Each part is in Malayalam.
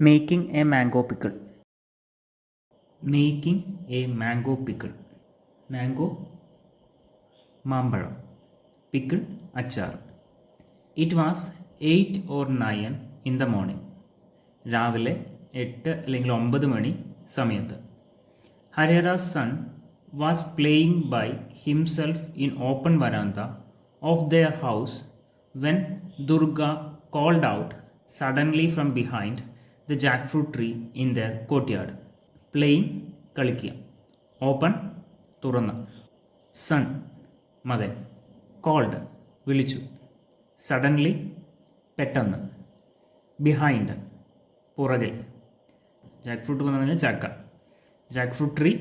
Making a mango pickle. Making a mango pickle. Mango മാമ്പഴം, pickle അച്ചാർ. It was 8 or 9 in the morning. രാവിലെ 8 അല്ലെങ്കിൽ 9 മണി സമയത്ത്. Harihara's son was playing by himself in open veranda of their house when Durga called out suddenly from behind the jackfruit tree in their courtyard. Playing കളിക്കുക, ഓപ്പൺ തുറന്ന്, സൺ മകൻ, കോൾഡ് വിളിച്ചു, സഡൻലി പെട്ടെന്ന്, ബിഹൈൻഡ് പുറകിൽ. ജാക്ക് ഫ്രൂട്ട് എന്ന് പറഞ്ഞാൽ ചക്ക, ജാക്ക് ഫ്രൂട്ട് ട്രീ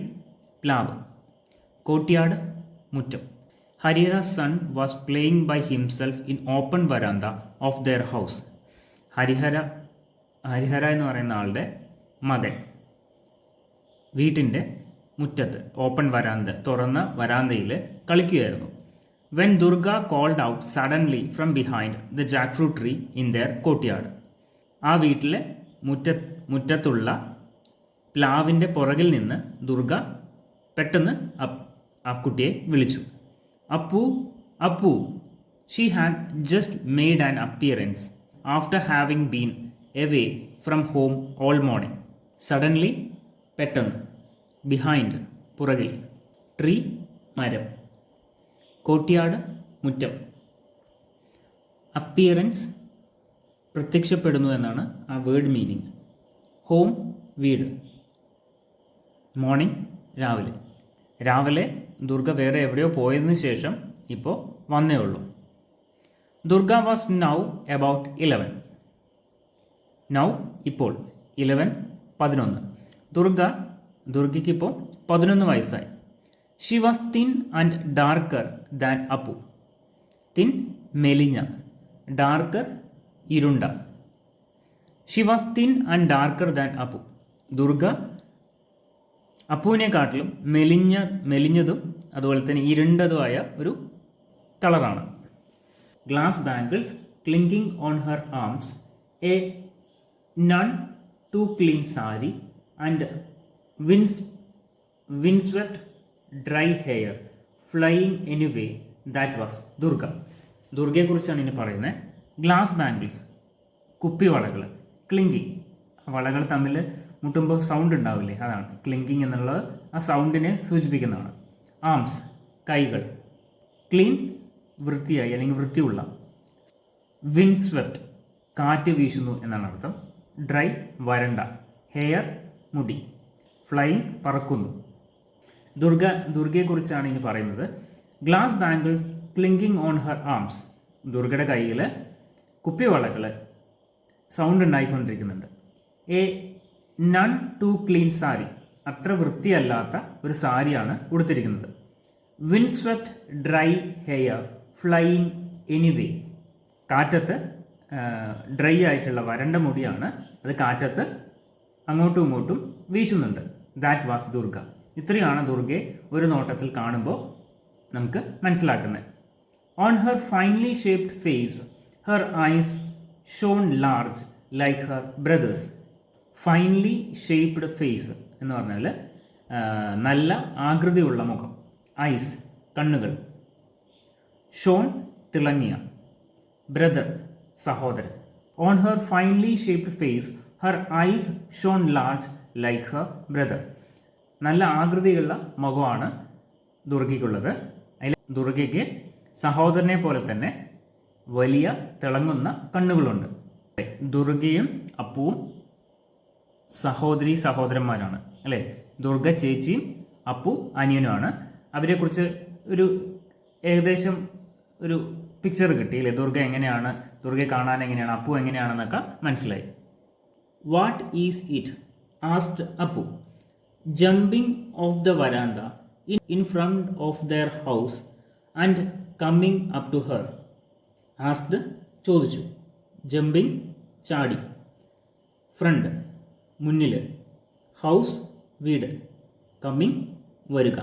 പ്ലാവ്, കോർട്ട്യാർഡ് മുറ്റം. ഹരിഹരാ's son was playing by himself in open veranda of their house. Harihara എന്ന് പറയുന്ന ആളുടെ മകൻ വീട്ടിൻ്റെ മുറ്റത്ത്, ഓപ്പൺ വരാന്ത, തുറന്ന വരാന്തയിൽ കളിക്കുകയായിരുന്നു. When Durga called out suddenly from behind the jackfruit tree in their courtyard. ആ വീട്ടിലെ മുറ്റത്തുള്ള പ്ലാവിൻ്റെ പുറകിൽ നിന്ന് ദുർഗ പെട്ടെന്ന് ആ കുട്ടിയെ വിളിച്ചു. Appu, Appu. She had just made an appearance after having been away from home all morning. Suddenly പെട്ടെന്ന്, ബിഹൈൻഡ് പുറകിൽ, ട്രീ മരം, കോർട്ട്യാർഡ് മുറ്റം. അപ്പിയറൻസ് പ്രത്യക്ഷപ്പെടുന്നു എന്നാണ് ആ വേർഡ് മീനിങ്. ഹോം വീട്, മോർണിംഗ് രാവിലെ. രാവിലെ ദുർഗ വേറെ എവിടെയോ പോയതിനു ശേഷം ഇപ്പോൾ വന്നേ ഉള്ളൂ. Durga was now about 11. Now ഇപ്പോൾ, 11 11. ദുർഗയ്ക്ക് ഇപ്പോൾ 11 വയസ്സായി. She was thin and darker than Appu. Thin മെലിഞ്ഞ, ഡാർക്കർ ഇരുണ്ട. She was thin and darker than Appu. Durga അപ്പുവിനെക്കാട്ടിലും മെലിഞ്ഞതും അതുപോലെ തന്നെ ഇരുണ്ടതുമായ ഒരു കളറാണ്. Glass bangles clinking on her arms, a none too clean sari and windswept dry hair flying anyway. That was Durga. ദുർഗയെക്കുറിച്ചാണ് ഇനി പറയുന്നത്. ഗ്ലാസ് ബാംഗിൾസ്, കുപ്പിവളകൾ, ക്ലിങ്കിങ്, വളകൾ തമ്മിൽ മുട്ടുമ്പോൾ സൗണ്ട് ഉണ്ടാവില്ലേ, അതാണ് ക്ലിങ്കിങ് എന്നുള്ളത്. ആ സൗണ്ടിനെ സൂചിപ്പിക്കുന്നതാണ്. ആംസ് കൈകൾ, ക്ലീൻ വൃത്തിയായി അല്ലെങ്കിൽ വൃത്തിയുള്ള, വിൻസ്വെപ്റ്റ് കാറ്റ് വീശുന്നു എന്നാണ് അർത്ഥം, ഡ്രൈ വരണ്ട, ഹെയർ മുടി, ഫ്ലൈയിങ് പറക്കുന്നു. ദുർഗയെക്കുറിച്ചാണ് ഇനി പറയുന്നത്. Glass bangles clinking on her arms. ദുർഗയുടെ കയ്യിൽ കുപ്പിവളകൾ സൗണ്ട് ഉണ്ടായിക്കൊണ്ടിരിക്കുന്നുണ്ട്. A none too clean sari, അത്ര വൃത്തിയല്ലാത്ത ഒരു സാരിയാണ് ഉടുത്തിരിക്കുന്നത്. Windswept dry hair flying anyway. കാറ്റത്ത് ഡ്രൈ ആയിട്ടുള്ള വരണ്ട മുടിയാണ്, അത് കാറ്റത്ത് അങ്ങോട്ടും ഇങ്ങോട്ടും വീശുന്നുണ്ട്. That was Durga. ഇത്രയാണ് ദുർഗയെ ഒരു നോട്ടത്തിൽ കാണുമ്പോൾ നമുക്ക് മനസ്സിലാക്കുന്നത്. On her finely shaped face her eyes shone large like her brothers. Finely shaped face എന്ന് പറഞ്ഞാൽ നല്ല ആകൃതിയുള്ള മുഖം, ഐസ് കണ്ണുകൾ, ഷോൺ തിളങ്ങിയ, ബ്രദർ സഹോദരൻ. On her finely shaped face her eyes shone large like her brother. നല്ല ആകൃതിയുള്ള മുഖമാണ് ദുർഗയ്ക്കുള്ളത്. അതിൽ ദുർഗയ്ക്ക് സഹോദരനെ പോലെ തന്നെ വലിയ തിളങ്ങുന്ന കണ്ണുകളുണ്ട്. ദുർഗയും അപ്പുവും സഹോദരന്മാരാണ് അല്ലേ. ദുർഗ ചേച്ചിയും അപ്പു അനിയനുമാണ്. അവരെക്കുറിച്ച് ഒരു ഏകദേശം ഒരു പിക്ചർ കിട്ടി അല്ലേ. ദുർഗയെ കാണാൻ എങ്ങനെയാണ്, അപ്പു എങ്ങനെയാണെന്നൊക്കെ മനസ്സിലായി. What is it asked Appu, jumping off the veranda in front of their house and coming up to her. Asked ചോദിച്ചു, ജമ്പിങ് ചാടി, ഫ്രണ്ട് മുന്നിൽ, ഹൗസ് വീട്, കമ്മിങ് വരിക.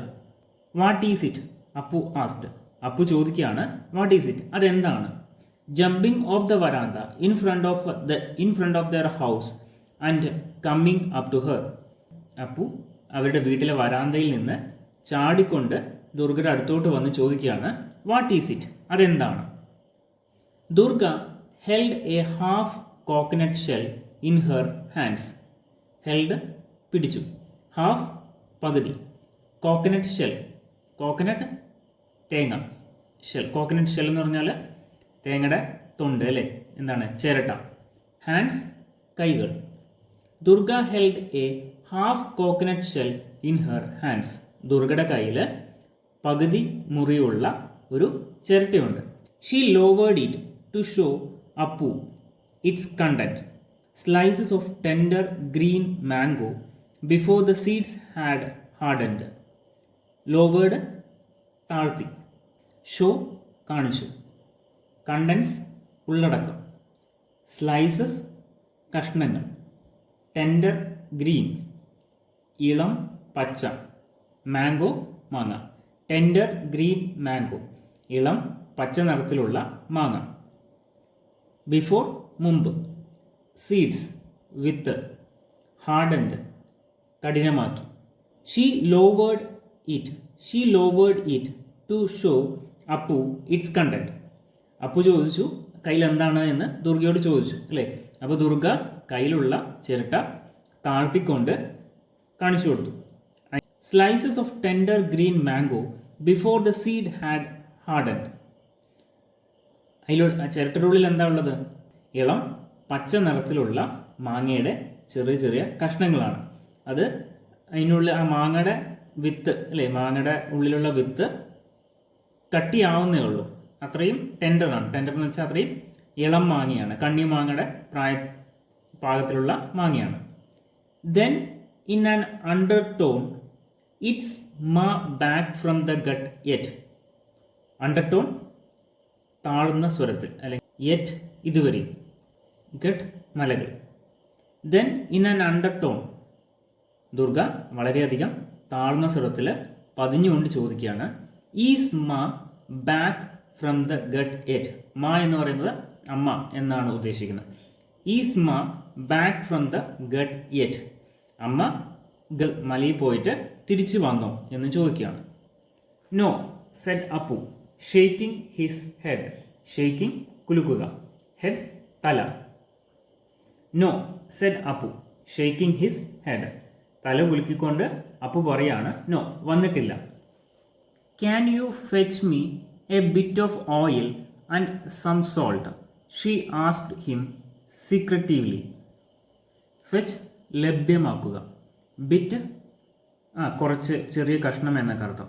What is it Appu asked. Appu ചോദിക്കുകയാണ് വാട്ട് ഈസ് ഇറ്റ്, അതെന്താണ്. Jumping off the veranda in front of their house and coming up to her. Appu അവരുടെ വീട്ടിലെ വരാന്തയിൽ നിന്ന് ചാടിക്കൊണ്ട് ദുർഗയുടെ അടുത്തോട്ട് വന്ന് ചോദിക്കുകയാണ്, വാട്ട് ഈസ് ഇറ്റ്? അതെന്താണ്? Durga held a half coconut shell in her hands. Held പിടിച്ചു, ഹാഫ് പകുതി, കോക്കനട്ട് ഷെൽ കോക്കനട്ട് തേങ്ങ, ഷെൽ കോക്കനട്ട് ഷെൽ എന്ന് പറഞ്ഞാൽ തേങ്ങയുടെ തൊണ്ട് അല്ലേ, എന്താണ് ചിരട്ട. ഹാൻഡ്സ് കൈകൾ. Durga held a half coconut shell in her hands. ദുർഗയുടെ കയ്യിൽ പകുതി മുറിയുള്ള ഒരു ചിരട്ടയുണ്ട്. She lowered it to show Appu its content. Slices of tender green mango before the seeds had hardened. Lowered താഴ്ത്തി, ഷോ കാണിച്ചു, കണ്ടൻസ് ഉള്ളടക്കം, സ്ലൈസസ് കഷ്ണങ്ങൾ, ടെൻഡർ ഗ്രീൻ ഇളം പച്ച, മാംഗോ മാങ്ങ. ടെൻഡർ ഗ്രീൻ മാംഗോ ഇളം പച്ച നിറത്തിലുള്ള മാങ്ങ. ബിഫോർ മുമ്പ്, സീഡ്സ് വിത്ത്, ഹാർഡൻഡ് കഠിനമാക്കി. She lowered it to show Appu its content. Appu ചോദിച്ചു കയ്യിൽ എന്താണ് എന്ന് ദുർഗയോട് ചോദിച്ചു അല്ലേ. അപ്പോൾ ദുർഗ കയ്യിലുള്ള ചിരട്ട താഴ്ത്തിക്കൊണ്ട് കാണിച്ചു കൊടുത്തു. Slices of tender green mango before the seed had hardened. ചിരട്ടയുടെ ഉള്ളിൽ എന്താ ഉള്ളത്? ഇളം പച്ച നിറത്തിലുള്ള മാങ്ങയുടെ ചെറിയ ചെറിയ കഷ്ണങ്ങളാണ്. അത് അതിനുള്ളിൽ ആ മാങ്ങയുടെ വിത്ത് അല്ലേ, മാങ്ങയുടെ ഉള്ളിലുള്ള വിത്ത് കട്ടിയാവുന്നേ ഉള്ളൂ. അത്രയും ടെൻഡറാണ്. ടെൻഡർ എന്ന് വെച്ചാൽ അത്രയും ഇളം മാങ്ങയാണ്, കണ്ണി മാങ്ങയുടെ പാകത്തിലുള്ള മാങ്ങയാണ്. Then in an undertone it's Ma back from the ghat yet. Undertone താഴ്ന്ന സ്വരത്തിൽ അല്ലെങ്കിൽ യെറ്റ് ഇതുവരെ, ഗട്ട് മലകൾ. Then in an undertone Durga വളരെയധികം താഴ്ന്ന സ്വരത്തിൽ പതിഞ്ഞുകൊണ്ട് ചോദിക്കുകയാണ്, is Ma back from the ghat yet. Ma എന്ന് പറയുന്നത് അമ്മ എന്നാണ് ഉദ്ദേശിക്കുന്നത്. Is Ma back from the ghat yet. അമ്മ മലയിൽ പോയിട്ട് തിരിച്ചു വന്നോ എന്ന് ചോദിക്കുകയാണ്. No said Appu shaking his head. Shaking കുലുക്കുക, ഹെഡ് തല. No said Appu shaking his head. തല കുലുക്കിക്കൊണ്ട് അപ്പു പറയാണ്, നോ വന്നിട്ടില്ല. Can you fetch me a bit of oil and some salt she asked him secretively. Fetch ലഭ്യമാക്കുക, ബിറ്റ് കുറച്ച് ചെറിയ കഷ്ണം എന്നൊക്കെ അർത്ഥം.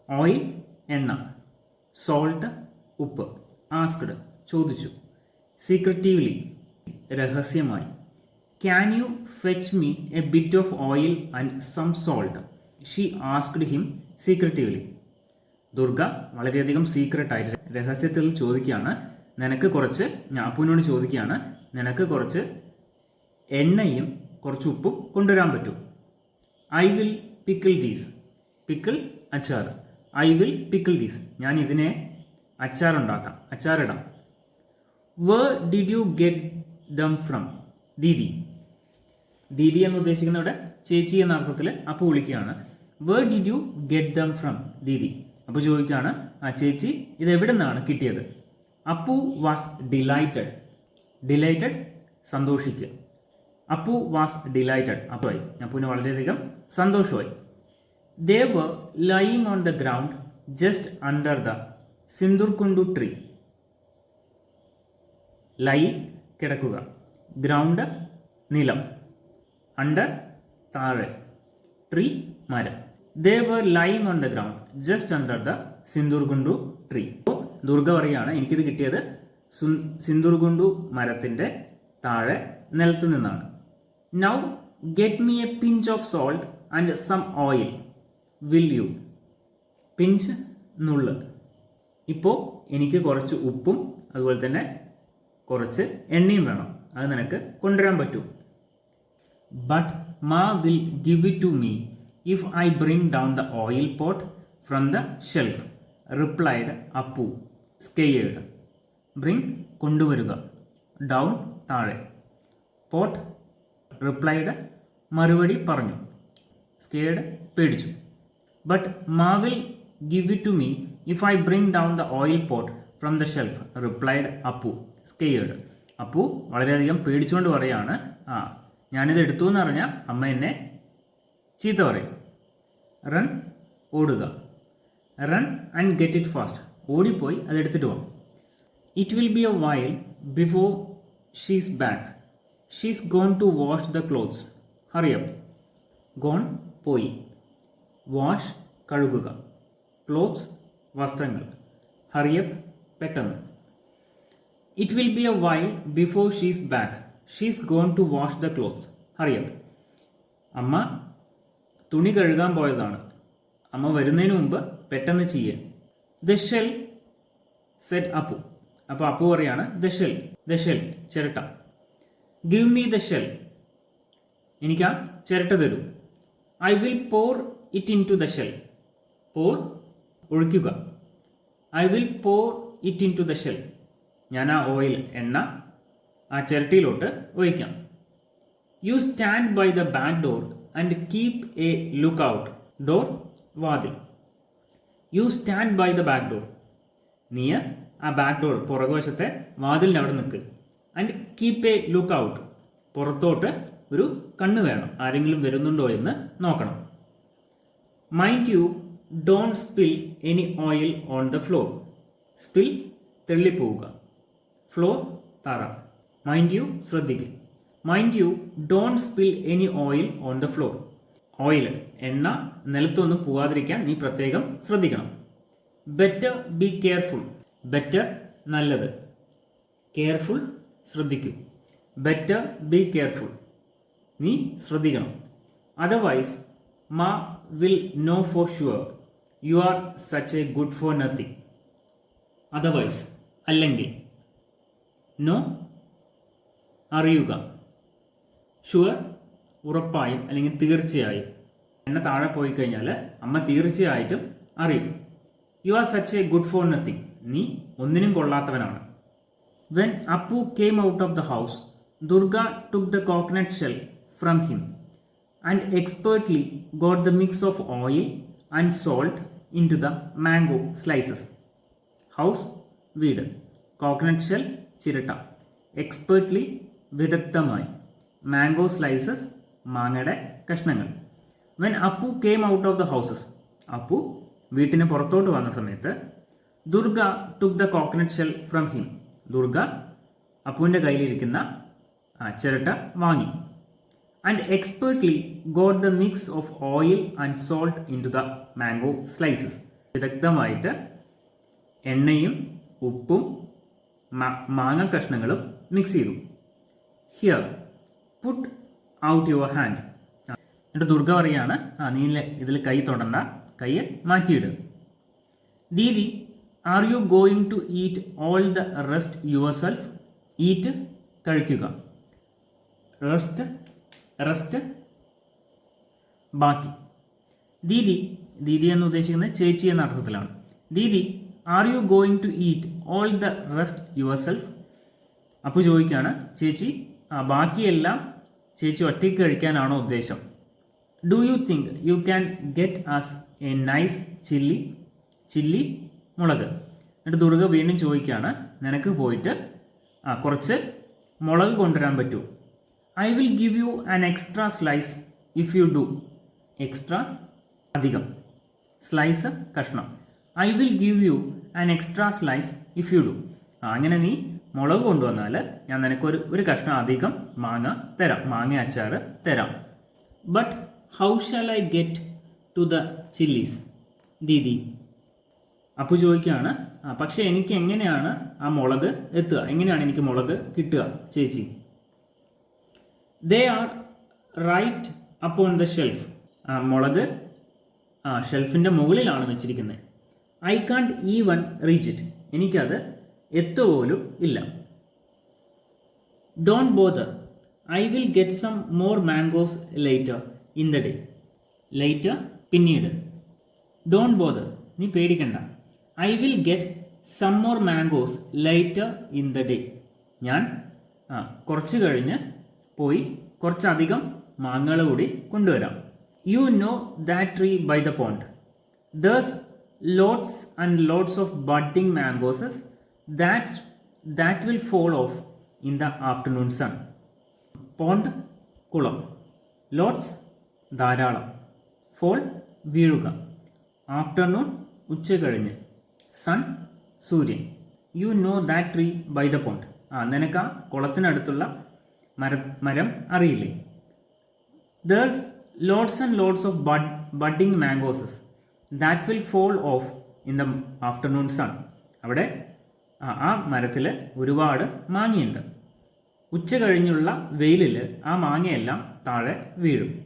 ഓയിൽ എണ്ണ, സോൾട്ട് ഉപ്പ്, ആസ്ക്ഡ് ചോദിച്ചു, സീക്രട്ടീവ്ലി രഹസ്യമായി. Can you fetch me a bit of oil and some salt she asked him secretively. Durga വളരെയധികം സീക്രട്ടായിട്ട് രഹസ്യത്തിൽ ചോദിക്കുകയാണ്, നിനക്ക് കുറച്ച്, അപ്പുവിനോട് ചോദിക്കുകയാണ്, നിനക്ക് കുറച്ച് എണ്ണയും കുറച്ച് ഉപ്പും കൊണ്ടുവരാൻ പറ്റും. I will pickle these. Pickle അച്ചാർ. I will pickle these. ഞാൻ ഇതിനെ അച്ചാറുണ്ടാക്കാം, അച്ചാറിടാം. Where did you get them from? Didi. Didi എന്ന് ഉദ്ദേശിക്കുന്ന ഇവിടെ ചേച്ചി എന്ന അർത്ഥത്തിൽ അപ്പു വിളിക്കുകയാണ്. Where did you get them from? Didi. അപ്പോൾ ചോദിക്കുകയാണ്, ആ ചേച്ചി ഇത് എവിടെ നിന്നാണ് കിട്ടിയത്? Appu was delighted. ഡിലൈറ്റഡ് സന്തോഷിക്കുക. Appu was delighted. അപ്പുവായി, അപ്പുവിന് വളരെയധികം സന്തോഷമായി. They were lying on the ground just under the Sindurkundu tree. Lie കിടക്കുക, ഗ്രൗണ്ട് നിലം, അണ്ടർ താഴെ, ട്രീ മരം. They were lying on the ground just under the Sindurkundu tree. അപ്പോൾ ദുർഗ പറയുകയാണ്, എനിക്കിത് കിട്ടിയത് സിന്ദൂർകുണ്ടു മരത്തിൻ്റെ താഴെ നിലത്ത് നിന്നാണ്. Now get me a pinch of salt and some oil will you? Pinch നുള്ള്. ഇപ്പോൾ എനിക്ക് കുറച്ച് ഉപ്പും അതുപോലെ തന്നെ കുറച്ച് എണ്ണയും വേണം, അത് നിനക്ക് കൊണ്ടുവരാൻ പറ്റും. But Ma will give it to me if I bring down the oil pot from the shelf, replied Appu scared. Bring കൊണ്ടുവരിക, ഡൗൺ താഴെ, പോട്ട് റിപ്ലൈഡ് മറുപടി പറഞ്ഞു. സ്കെയർഡ് പേടിച്ചു. But Ma will give it to me if I bring down the oil pot from the shelf replied Appu scared. അപ്പു വളരെയധികം പേടിച്ചുകൊണ്ട് പറയാണ്, ഞാനിത് എടുത്തു എന്ന് പറഞ്ഞാൽ അമ്മ എന്നെ ചീത്ത പറയും. റൺ ഓടുക. Run and get it fast ഓടിപ്പോയി അത് എടുത്തിട്ട് പോകാം. It will be a while before she's back. She's gone to wash the clothes. Hurry up. Gone പോയി. വാഷ് കഴുകുക. ക്ലോത്ത്സ് വസ്ത്രങ്ങൾ. ഹറിയപ്പ് പെട്ടെന്ന്. It will be a while before she's back. She's gone to wash the clothes. Hurry up. അമ്മ തുണി കഴുകാൻ പോയതാണ്. അമ്മ വരുന്നതിന് മുമ്പ് പെട്ടെന്ന് ചെയ്യുക. The shell said Appu. അപ്പോൾ അപ്പു പറയാണ് ദ ഷെൽ ചിരട്ട. Give me the shell. എനിക്ക് ആ ചിരട്ട തരൂ. I will pour it into the shell. Pour ഒഴിക്കുക. I will pour it into the shell. ഞാൻ ആ ഓയിൽ എണ്ണ ആ ചിരട്ടയിലോട്ട് ഒഴിക്കാം. You stand by the back door and keep a look out. Door വാതിൽ. You stand by the back door. നീ ആ ബാക്ക് ഡോർ പുറകുവശത്തെ വാതിലിന് അവിടെ നിൽക്ക്. And keep a look out. പുറത്തോട്ട് ഒരു കണ്ണ് വേണം, ആരെങ്കിലും വരുന്നുണ്ടോ എന്ന് നോക്കണം. Mind you don't spill any oil on the floor. Spill തെള്ളിപ്പോവുക. ഫ്ലോർ തറ. മൈൻഡ് യു ശ്രദ്ധിക്കും. Mind you don't spill any oil on the floor. Oil എണ്ണ നിലത്തൊന്നും പോകാതിരിക്കാൻ നീ പ്രത്യേകം ശ്രദ്ധിക്കണം. Better be careful. ബെറ്റർ നല്ലത്. കെയർഫുൾ ശ്രദ്ധിക്കൂ. ബെറ്റർ ബി കെയർഫുൾ നീ ശ്രദ്ധിക്കണം. Otherwise Ma will know for sure you are such a good for nothing. Otherwise അല്ലെങ്കിൽ. നോ അറിയുക. ഷുവർ ഉറപ്പായും അല്ലെങ്കിൽ തീർച്ചയായും. എണ്ണ താഴെ പോയി കഴിഞ്ഞാൽ അമ്മ തീർച്ചയായിട്ടും അറിയും. You are such a good for nothing നീ ഒന്നിനും കൊള്ളാത്തവനാണ്. When Appu came out of the house Durga took the coconut shell from him and expertly got the mix of oil and salt into the mango slices. House വീട്. കോക്കനട്ട് ഷെൽ ചിരട്ട. എക്സ്പേർട്ട്ലി വിദഗ്ധമായി. മാംഗോ സ്ലൈസസ് മാങ്ങയുടെ കഷ്ണങ്ങൾ. When Appu came out of the houses Appu വീട്ടിന് പുറത്തോട്ട് വന്ന സമയത്ത് Durga took the coconut shell from him Durga അപ്പുവിൻ്റെ കയ്യിലിരിക്കുന്ന ചിരട്ട വാങ്ങി. And expertly got the mix of oil and salt into the mango slices. വിദഗ്ധമായിട്ട് എണ്ണയും ഉപ്പും മാങ്ങ കഷ്ണങ്ങളും മിക്സ് ചെയ്തു. Here put out your hand. എന്നിട്ട് ദുർഗ പറയാണ്, നീ ഇതിൽ കൈ തൊടണ്ട, കൈ മാറ്റിയിട്. Didi are you going to eat all the rest yourself. Eat കഴിക്കുക. റെസ്റ്റ് ബാക്കി. ദീദി എന്ന് ഉദ്ദേശിക്കുന്നത് ചേച്ചി എന്ന അർത്ഥത്തിലാണ്. Didi are you going to eat all the rest yourself. അപ്പോൾ ചോദിക്കുകയാണ്, ചേച്ചി ബാക്കിയെല്ലാം ചേച്ചി ഒറ്റയ്ക്ക് കഴിക്കാനാണോ ഉദ്ദേശം? Do you think you can get us a nice chilli മുളക്. എന്നിട്ട് ദുർഗ വീണ്ടും ചോദിക്കുകയാണ്, നിനക്ക് പോയിട്ട് കുറച്ച് മുളക് കൊണ്ടുവരാൻ പറ്റുമോ? I will give you an extra slice if you do. Extra അധികം, സ്ലൈസ് കഷ്ണം. I will give you an extra slice if you do. അങ്ങനെ നീ മുളക് കൊണ്ടുവന്നാൽ ഞാൻ നിനക്ക് ഒരു കഷ്ണം അധികം മാങ്ങ അച്ചാർ തരാം. But how shall I get to the chillies ദീദി. അപ്പോൾ ചോദിക്കുകയാണ്, പക്ഷേ എനിക്ക് എങ്ങനെയാണ് ആ മുളക് എത്തുക, എങ്ങനെയാണ് എനിക്ക് മുളക് കിട്ടുക ചേച്ചി? They are right upon the shelf. മുളക് ഷെൽഫിൻ്റെ മുകളിലാണ് വെച്ചിരിക്കുന്നത്. I can't even reach it. എനിക്കത് എത്തുപോലും ഇല്ല. Don't bother, I will get some more mangoes later in the day. Later പിന്നീട്. ഡോണ്ട് ബോദർ നീ പേടിക്കണ്ട. I will get some more mangoes later in the day. ഞാൻ കുറച്ച് കഴിഞ്ഞ് പോയി കുറച്ചധികം മാങ്ങകൾ കൂടി കൊണ്ടുവരാം. You know that tree by the pond. There's lots and lots of budding mangoes that will fall off in the afternoon sun. Pond കുളം. ലോട്ട്സ് ധാരാളം. ഫോൾ വീഴുക. ആഫ്റ്റർനൂൺ ഉച്ച കഴിഞ്ഞ്. സൺ സൂര്യൻ. You know that tree by the pond. നിനക്ക് ആ കുളത്തിനടുത്തുള്ള മരം അറിയില്ലേ? There's lots and lots of budding mangoes that will fall off in the afternoon sun. അവിടെ ആ മരത്തിൽ ഒരുപാട് മാങ്ങയുണ്ട്. ഉച്ച കഴിഞ്ഞുള്ള വെയിലിൽ ആ മാങ്ങയെല്ലാം താഴെ വീഴും.